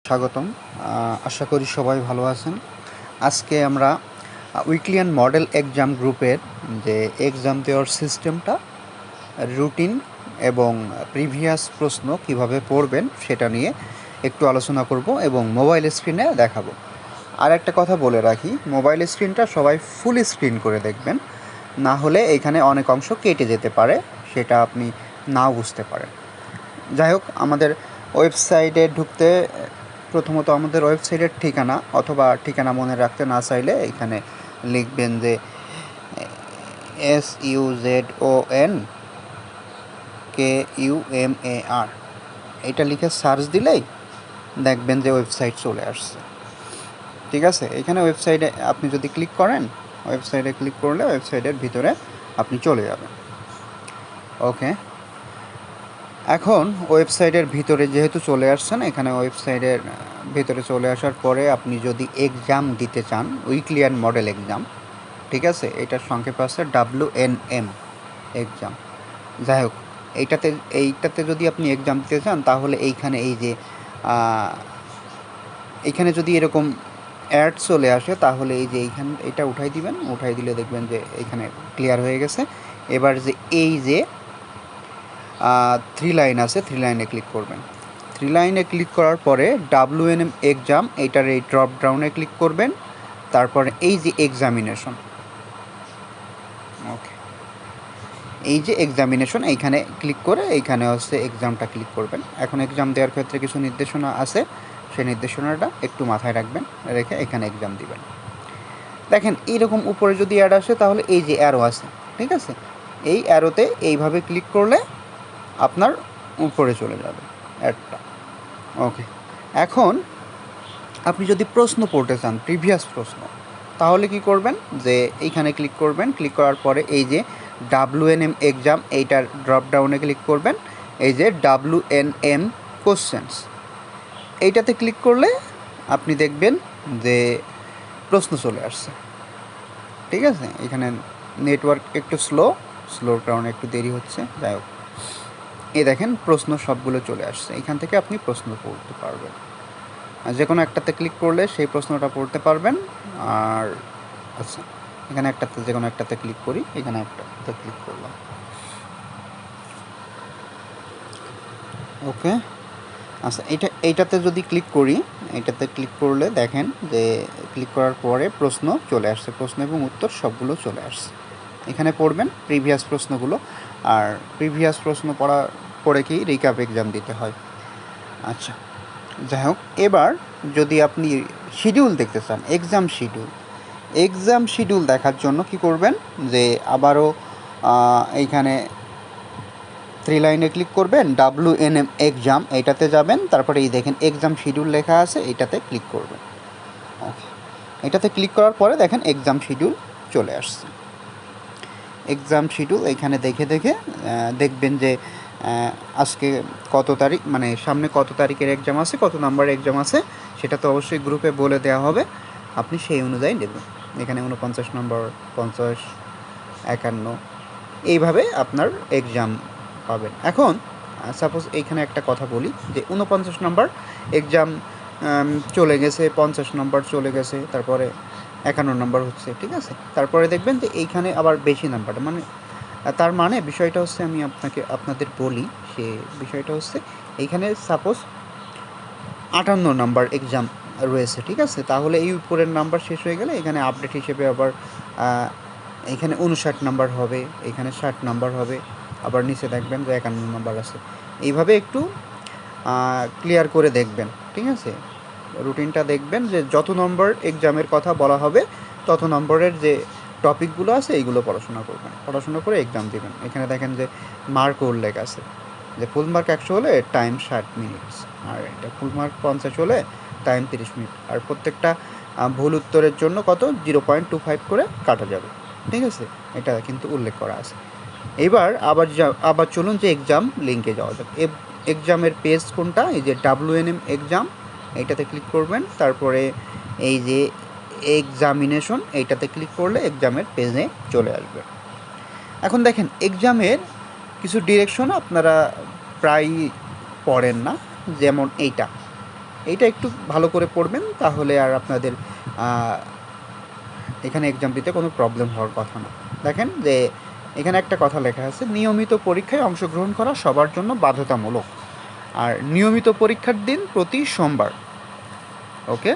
স্বাগতম। আশা করি সবাই ভালো আছেন। আজকে আমরা উইকলি অ্যান্ড মডেল এক্সাম গ্রুপের যে এক্সাম দেওয়ার সিস্টেমটা, রুটিন এবং প্রিভিয়াস প্রশ্ন কিভাবে পড়বেন সেটা নিয়ে একটু আলোচনা করব এবং মোবাইল স্ক্রিনে দেখাবো। আর একটা কথা বলে রাখি, মোবাইল স্ক্রিনটা সবাই ফুল স্ক্রিন করে দেখবেন, না হলে এখানে অনেক অংশ কেটে যেতে পারে, সেটা আপনি নাও বুঝতে পারেন। যাই হোক, আমাদের ওয়েবসাইটে ঢুকতে প্রথমত আমাদের ওয়েবসাইটের ঠিকানা অথবা ঠিকানা মনে রাখতে না চাইলে এখানে লিখবেন যে SUZONKUMAR, এটা লিখে সার্চ দিলেই দেখবেন যে ওয়েবসাইট চলে আসছে। ঠিক আছে, এখানে ওয়েবসাইটে আপনি যদি ক্লিক করেন, ওয়েবসাইটে ক্লিক করলে ওয়েবসাইটের ভিতরে আপনি চলে যাবেন। ওকে, এখন ওয়েবসাইটের ভিতরে যেহেতু চলে আসছেন, এখানে ওয়েবসাইটের ভিতরে চলে আসার পরে আপনি যদি এক্সাম দিতে চান, উইকলি অ্যান্ড মডেল এক্সাম, ঠিক আছে, এটার সংক্ষেপ আছে WNM এক্সাম। যাই হোক, এইটাতে যদি আপনি এক্সাম দিতে চান তাহলে এইখানে এইখানে যদি এরকম অ্যাড চলে আসে তাহলে এটা উঠাই দিবেন। উঠাই দিলে দেখবেন যে এইখানে ক্লিয়ার হয়ে গেছে। এবার যে 3 লাইন আছে, 3 লাইনে ক্লিক করবেন। 3 লাইনে ক্লিক করার পরে WNM এক্সাম, এইটার এই ড্রপ ডাউনে ক্লিক করবেন। তারপরে এই যে এক্সামিনেশন, ওকে, এই যে এক্সামিনেশন এইখানে ক্লিক করে এইখানে হচ্ছে এক্সামটা ক্লিক করবেন। এখন এক্সাম দেওয়ার ক্ষেত্রে কিছু নির্দেশনা আছে, সেই নির্দেশনাটা একটু মাথায় রাখবেন, রেখে এখানে এক্সাম দিবেন। দেখেন এইরকম উপরে যদি অ্যাড আসে তাহলে এই যে অ্যারো আছে, ঠিক আছে, এই অ্যারোতে এইভাবে ক্লিক করলে আপনার উপরে চলে যাবে অ্যাডটা। ওকে, এখন আপনি যদি প্রশ্ন পড়তে চান, প্রিভিয়াস প্রশ্ন, তাহলে কি করবেন, যে এইখানে ক্লিক করবেন। ক্লিক করার পরে এই যে WNM এক্সাম, এইটার ড্রপ ডাউনে ক্লিক করবেন। এই যে WNM কোশ্চেন্স, এইটাতে ক্লিক করলে আপনি দেখবেন যে প্রশ্ন চলে আসছে। ঠিক আছে, এখানে নেটওয়ার্ক একটু স্লোর কারণে একটু দেরি হচ্ছে। যাই হোক, এই দেখেন প্রশ্ন সবগুলো চলে আসছে। এখান থেকে আপনি প্রশ্ন পড়তে পারবেন, যে কোনো একটাতে ক্লিক করলে সেই প্রশ্নটা পড়তে পারবেন। আর আচ্ছা, এখানে যে কোনো একটাতে ক্লিক করি, এখানে একটাতে ক্লিক করলাম। ওকে, আচ্ছা, এইটাতে যদি ক্লিক করি, এইটাতে ক্লিক করলে দেখেন যে ক্লিক করার পরে প্রশ্ন চলে আসছে, প্রশ্ন এবং উত্তর সবগুলো চলে আসছে। এখানে পড়বেন প্রিভিয়াস প্রশ্নগুলো, আর প্রিভিয়াস প্রশ্ন পড়ে কি রিক্যাপ এক্সাম দিতে হয়। আচ্ছা, যাই হোক, এবার যদি আপনি শিডিউল দেখতে চান, এক্সাম শিডিউল দেখার জন্য কি করবেন, যে আবারও এইখানে 3 লাইনে ক্লিক করবেন, WNM এক্সাম, এইটাতে যাবেন। তারপরে এই দেখেন এক্সাম শিডিউল লেখা আছে, এইটাতে ক্লিক করবেন। ওকে, এটাতে ক্লিক করার পরে দেখেন এক্সাম শিডিউল চলে আসছে। এক্সাম শিডিউল এখানে দেখে দেখবেন যে আজকে কত তারিখ, মানে সামনে কত তারিখের এক্সাম আছে, কত নাম্বারের এক্সাম আছে, সেটা তো অবশ্যই গ্রুপে বলে দেওয়া হবে, আপনি সেই অনুযায়ী নেবেন। এখানে 49 নম্বর, 50, 51, এইভাবে আপনার এক্সাম পাবেন। এখন সাপোজ এইখানে একটা কথা বলি, যে 49 নম্বর এক্সাম চলে গেছে, 50 নম্বর চলে গেছে, তারপরে 51 নম্বর হচ্ছে, ঠিক আছে। তারপরে দেখবেন যে এইখানে আবার বেশি নাম্বারটা, তার মানে বিষয়টা হচ্ছে, আমি আপনাদের বলি, সে বিষয়টা হচ্ছে এইখানে সাপোজ 58 নাম্বার এক্সাম রয়েছে, ঠিক আছে। তাহলে এই উপরের নাম্বার শেষ হয়ে গেলে এখানে আপডেট হিসেবে আবার এখানে 59 নাম্বার হবে, এখানে 60 নাম্বার হবে, আবার নিচে দেখবেন যে 51 নাম্বার আছে। এইভাবে একটু ক্লিয়ার করে দেখবেন, ঠিক আছে। রুটিনটা দেখবেন যে যত নম্বর এক্সামের কথা বলা হবে তত নম্বরের যে টপিকগুলো আছে এইগুলো পড়াশোনা করবেন, পড়াশোনা করে এক্সাম দেবেন। এখানে দেখেন যে মার্কও উল্লেখ আছে, যে ফুল মার্ক 100 হলে টাইম 60 মিনিট, আর এটা ফুল মার্ক 50 হলে টাইম 30 মিনিট, আর প্রত্যেকটা ভুল উত্তরের জন্য কত 0.25 করে কাটা যাবে, ঠিক আছে। এটা কিন্তু উল্লেখ করা আছে। এবার আবার চলুন যে এক্সাম লিঙ্কে যাওয়া যাক। এক্সামের পেজ কোনটা, এই যে WNM এক্সাম, এইটাতে ক্লিক করবেন। তারপরে এই যে এক্সামিনেশন, এইটাতে ক্লিক করলে এক্সামের পেজে চলে আসবে। এখন দেখেন এক্সামের কিছু ডিরেকশন আপনারা প্রায় পড়েন না, যেমন এইটা, এইটা একটু ভালো করে পড়বেন, তাহলে আর আপনাদের এখানে এক্সাম দিতে কোনো প্রবলেম হওয়ার কথা না। দেখেন যে এখানে একটা কথা লেখা আছে, নিয়মিত পরীক্ষায় অংশগ্রহণ করা সবার জন্য বাধ্যতামূলক, আর নিয়মিত পরীক্ষার দিন প্রতি সোমবার। ওকে,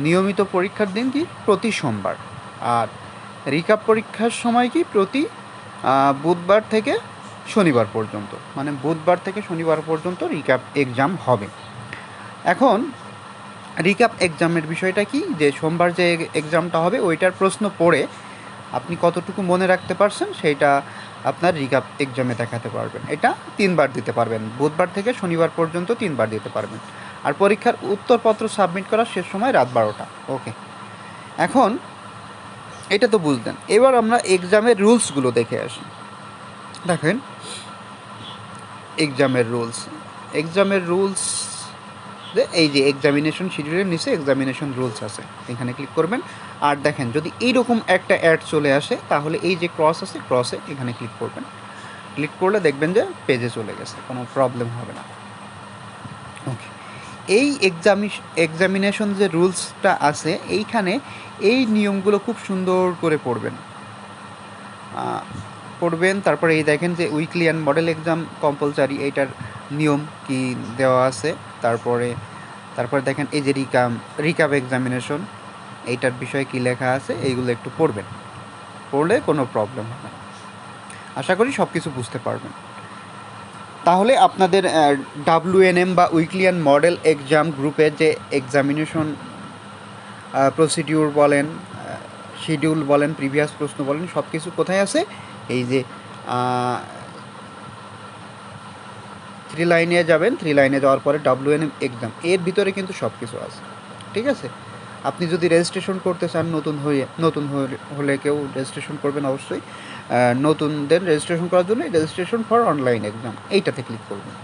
নিয়মিত পরীক্ষার দিন কি প্রতি সোমবার, আর রিকাপ পরীক্ষার সময় কি প্রতি বুধবার থেকে শনিবার পর্যন্ত, মানে বুধবার থেকে শনিবার পর্যন্ত রিকাপ এক্সাম হবে। এখন রিকাপ এক্সামের বিষয়টা কি, যে সোমবার যে এক্সামটা হবে ওইটার প্রশ্ন পড়ে আপনি কতটুকু মনে রাখতে পারছেন সেইটা আপনার রিকাপ এক্সামে দেখাতে পারবেন। এটা 3বার দিতে পারবেন, বুধবার থেকে শনিবার পর্যন্ত 3বার দিতে পারবেন। আর পরীক্ষার উত্তরপত্র সাবমিট করার শেষ সময় রাত 12টা। ওকে, এখন এটা তো বুঝলেন, এবার আমরা এক্সামের রুলসগুলো দেখে আসি। দেখেন এক্সামের রুলস এই যে এক্সামিনেশন শিডিউলের নিচে এক্সামিনেশন রুলস আছে, এখানে ক্লিক করবেন। আর দেখেন যদি এইরকম একটা অ্যাড চলে আসে, তাহলে এই যে ক্রস আছে ক্রসে এখানে ক্লিক করবেন। ক্লিক করলে দেখবেন যে পেজে চলে গেছে, কোনো প্রবলেম হবে না। ওকে, এই এক্সামিনেশন যে রুলসটা আছে এইখানে এই নিয়মগুলো খুব সুন্দর করে পড়বেন। তারপরে এই দেখেন যে weekly and model exam compulsory, এইটার নিয়ম কি দেওয়া আছে। তারপরে দেখেন এই যে রিকাপ এক্সামিনেশন, এইটার বিষয়ে কি লেখা আছে, এইগুলো একটু পড়বেন, পড়লে কোনো প্রবলেম হবে না। আশা করি সব কিছু বুঝতে পারবেন। তাহলে আপনাদের WNM বা উইকলি অ্যান্ড মডেল এক্সাম গ্রুপের যে এক্সামিনেশন প্রসিডিউর বলেন, শিডিউল বলেন, প্রিভিয়াস প্রশ্ন বলেন, সব কিছু কোথায় আছে, এই যে 3 লাইনে যাবেন, 3 লাইনে যাওয়ার পরে WNM এক্সাম, এর ভিতরে কিন্তু সব কিছু আছে। ঠিক আছে, আপনি যদি রেজিস্ট্রেশন করতে চান, নতুন হলে কেউ রেজিস্ট্রেশন করবেন অবশ্যই। নতুনদের রেজিস্ট্রেশন করার জন্য রেজিস্ট্রেশন ফর অনলাইন এক্সাম এইটাতে ক্লিক করবেন।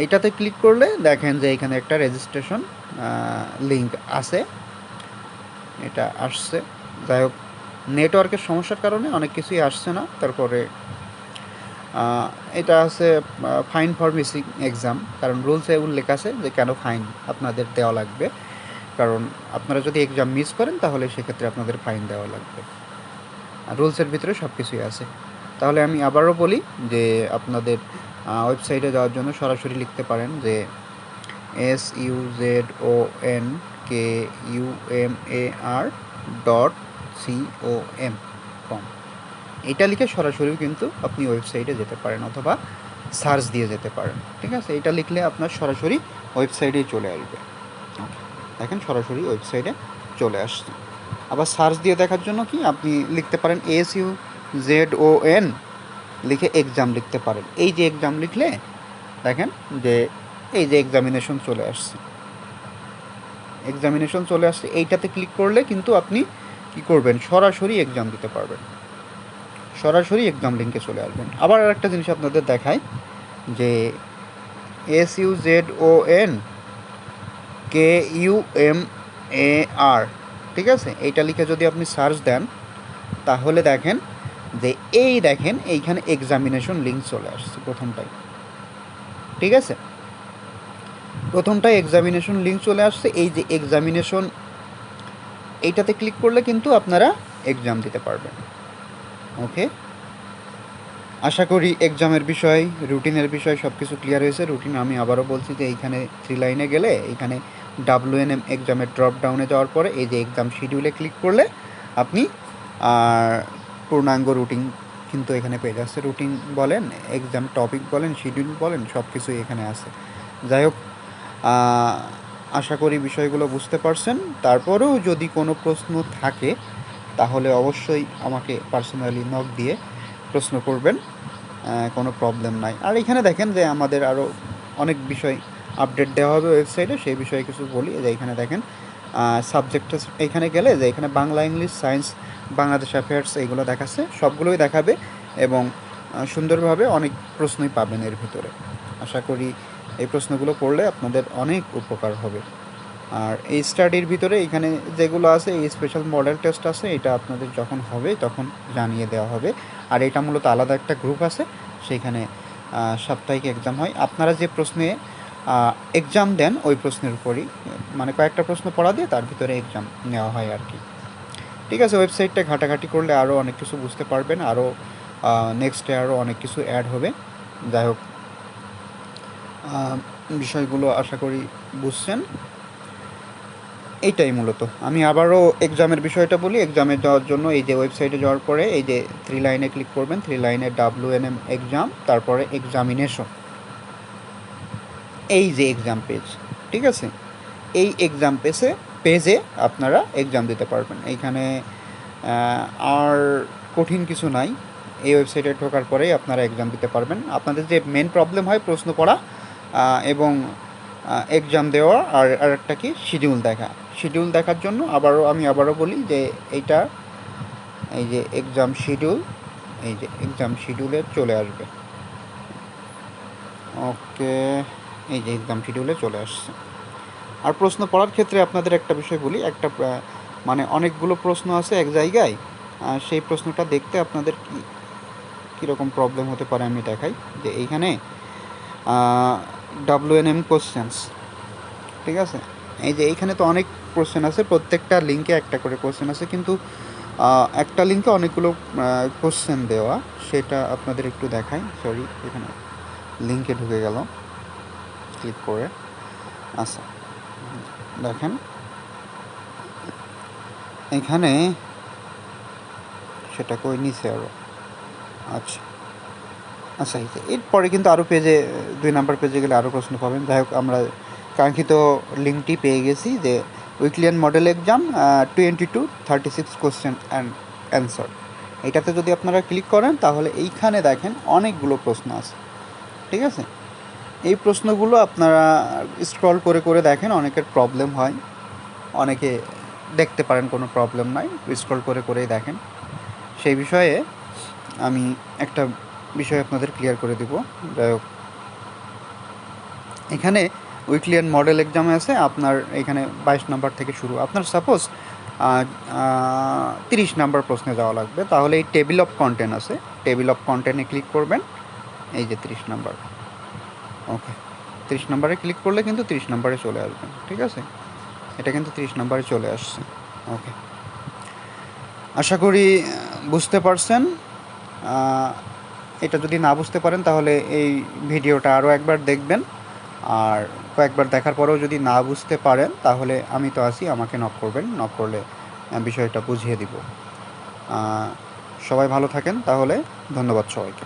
এইটাতে ক্লিক করলে দেখেন যে এখানে একটা রেজিস্ট্রেশন লিঙ্ক আছে, এটা আসছে। যাই হোক, নেটওয়ার্কের সমস্যার কারণে অনেক কিছুই আসছে না। তারপরে এটা আছে ফাইন ফর মিসিং এক্সাম, কারণ রুলসে উল্লেখ আছে যে কেন ফাইন আপনাদের দেওয়া লাগবে, কারণ আপনারা যদি এক্সাম মিস করেন তাহলে সেক্ষেত্রে আপনাদের ফাইন দেওয়া লাগবে। আর রুলসের ভিতরে সব কিছুই আছে। তাহলে আমি আবারও বলি যে আপনাদের ওয়েবসাইটে যাওয়ার জন্য সরাসরি লিখতে পারেন যে SUZONKUMAR.com, এটা লিখে সরাসরি কিন্তু আপনি ওয়েবসাইটে যেতে পারেন, অথবা সার্চ দিয়ে যেতে পারেন। ঠিক আছে, এটা লিখলে আপনার সরাসরি ওয়েবসাইটেই চলে আসবে। দেখেন সরাসরি ওয়েবসাইটে চলে আসছে। আবার সার্চ দিয়ে দেখার জন্য কি আপনি লিখতে পারেন SUZON লিখে এক্সাম লিখতে পারেন। এই যে এক্সাম লিখলে দেখেন যে এই যে এক্সামিনেশন চলে আসছে, এইটাতে ক্লিক করলে কিন্তু আপনি কি করবেন, সরাসরি এক্সাম দিতে পারবেন, সরাসরি এক্সাম লিঙ্কে চলে আসবেন। আবার আরেকটা জিনিস আপনাদের দেখাই যে SUZONKUMAR, ঠিক আছে, এইটা লিখে যদি আপনি সার্চ দেন তাহলে দেখেন যে দেখেন এইখানে এক্সামিনেশন লিঙ্ক চলে আসছে প্রথমটাই। ঠিক আছে, প্রথমটাই এক্সামিনেশন লিঙ্ক চলে আসছে। এই যে এক্সামিনেশন, এইটাতে ক্লিক করলে কিন্তু আপনারা এক্সাম দিতে পারবেন। ওকে, আশা করি এক্সামের বিষয়, রুটিনের বিষয় সব কিছু ক্লিয়ার হয়েছে। রুটিন আমি আবারও বলছি যে এইখানে 3 লাইনে গেলে এইখানে WNM এক্সামের ড্রপ ডাউনে যাওয়ার পরে এই যে এক্সাম শিডিউলে ক্লিক করলে আপনি পূর্ণাঙ্গ রুটিন কিন্তু এখানে পেয়ে যাচ্ছে। রুটিন বলেন, এক্সাম টপিক বলেন, শিডিউল বলেন, সব কিছুই এখানে আছে। যাই হোক, আশা করি বিষয়গুলো বুঝতে পারছেন। তারপরেও যদি কোনো প্রশ্ন থাকে তাহলে অবশ্যই আমাকে পার্সোনালি নক দিয়ে প্রশ্ন করবেন, কোনো প্রবলেম নাই। আর এখানে দেখেন যে আমাদের আরও অনেক বিষয় আপডেট দেওয়া হবে ওয়েবসাইটে, সেই বিষয়ে কিছু বলি। যে এখানে দেখেন সাবজেক্ট, এখানে গেলে যে এখানে Bangla, English, science, Bangladesh affairs এইগুলো দেখাচ্ছে, সবগুলোই দেখাবে এবং সুন্দরভাবে অনেক প্রশ্নই পাবেন এর ভিতরে। আশা করি এই প্রশ্নগুলো পড়লে আপনাদের অনেক উপকার হবে। আর এই স্টাডির ভিতরে এখানে যেগুলো আছে, এই স্পেশাল মডেল টেস্ট আছে, এটা আপনাদের যখন হবে তখন জানিয়ে দেওয়া হবে। আর এটা মূলত আলাদা একটা গ্রুপ আছে, সেইখানে সাপ্তাহিক এক্সাম হয়। আপনারা যে প্রশ্নে এক্সাম দেন ওই প্রশ্নের উপরই, মানে কয়েকটা প্রশ্ন পড়া দিয়ে তার ভিতরে এক্সাম নেওয়া হয় আর কি। ঠিক আছে, ওয়েবসাইটটা ঘাটাঘাটি করলে আরও অনেক কিছু বুঝতে পারবেন, আরও নেক্সটে আরও অনেক কিছু অ্যাড হবে। যাই হোক, বিষয়গুলো আশা করি বুঝছেন। এইটাই মূলত। আমি আবারও এক্সামের বিষয়টা বলি। এক্সামে যাওয়ার জন্য এই যে ওয়েবসাইটে যাওয়ার পরে এই যে 3 লাইনে ক্লিক করবেন, 3 লাইনে WNM এক্সাম, তারপরে এক্সামিনেশন, এই যে এক্সাম পেজ, ঠিক আছে, এই এক্সাম পেজে আপনারা এক্সাম দিতে পারবেন। এইখানে আর কঠিন কিছু নাই, এই ওয়েবসাইটে ঢোকার পরেই আপনারা এক্সাম দিতে পারবেন। আপনাদের যে মেন প্রবলেম হয় প্রশ্ন পড়া এবং এক্সাম দেওয়া, আর আরেকটা কি শিডিউল দেখা। শিডিউল দেখার জন্য আমি আবারও বলি যে এইটা, এই যে এক্সাম শিডিউল, এই যে এক্সাম শিডিউলে চলে আসবে। ওকে, এই যে এক্সাম শিডিউলে চলে আসছে। আর প্রশ্ন পড়ার ক্ষেত্রে আপনাদের একটা বিষয় বলি, একটা মানে অনেকগুলো প্রশ্ন আছে এক জায়গায়, সেই প্রশ্নটা দেখতে আপনাদের কীরকম প্রবলেম হতে পারে আমি দেখাই। যে এইখানে WNM কোশ্চেন্স, ঠিক আছে, এই যে এইখানে তো অনেক কোশ্চেন আছে, প্রত্যেকটা লিঙ্কে একটা করে কোশ্চেন আছে, কিন্তু একটা লিঙ্কে অনেকগুলো কোশ্চেন দেওয়া, সেটা আপনাদের একটু দেখাই। সরি, এখানে লিঙ্কে ঢুকে গেল ক্লিক করে। আচ্ছা, দেখেন এখানে সেটা কই নিচে আরও, আচ্ছা আচ্ছা, এরপরে কিন্তু আরও পেজে 2 নাম্বার পেজে গেলে আরও প্রশ্ন পাবেন। যাই হোক, আমরা কাঙ্ক্ষিত লিঙ্কটি পেয়ে গেছি, যে weekly and model exam 22-36 question and answer. এইটাতে যদি আপনারা ক্লিক করেন তাহলে এইখানে দেখেন অনেকগুলো প্রশ্ন আছে, ঠিক আছে। এই প্রশ্নগুলো আপনারা স্ক্রল করে করে দেখেন, অনেকের প্রবলেম হয়, অনেকে দেখতে পারেন কোনো প্রবলেম নাই, স্ক্রল করে করেই দেখেন। সেই বিষয়ে আমি একটা বিষয় আপনাদের ক্লিয়ার করে দিব। যাই হোক, এখানে উইকলি অ্যান্ড মডেল এক্সামে আছে আপনার এখানে 22 নাম্বার থেকে শুরু। আপনার সাপোজ 30 নাম্বার প্রশ্নে যাওয়া লাগবে, তাহলে এই টেবিল অফ কন্টেন্ট আছে, টেবিল অফ কন্টেন্টে ক্লিক করবেন, এই যে 30 নাম্বার। ওকে, 30 নাম্বারে ক্লিক করলে কিন্তু 30 নাম্বারে চলে আসবেন, ঠিক আছে, এটা কিন্তু 30 নাম্বারে চলে আসছে। ওকে, আশা করি বুঝতে পারছেন। এটা যদি না বুঝতে পারেন তাহলে এই ভিডিওটা আরও একবার দেখবেন, আর কয়েকবার দেখার পরেও যদি না বুঝতে পারেন তাহলে আমি তো আছি, আমাকে নক করবেন, নক করলে বিষয়টা বুঝিয়ে দিব। সবাই ভালো থাকেন তাহলে, ধন্যবাদ সবাইকে।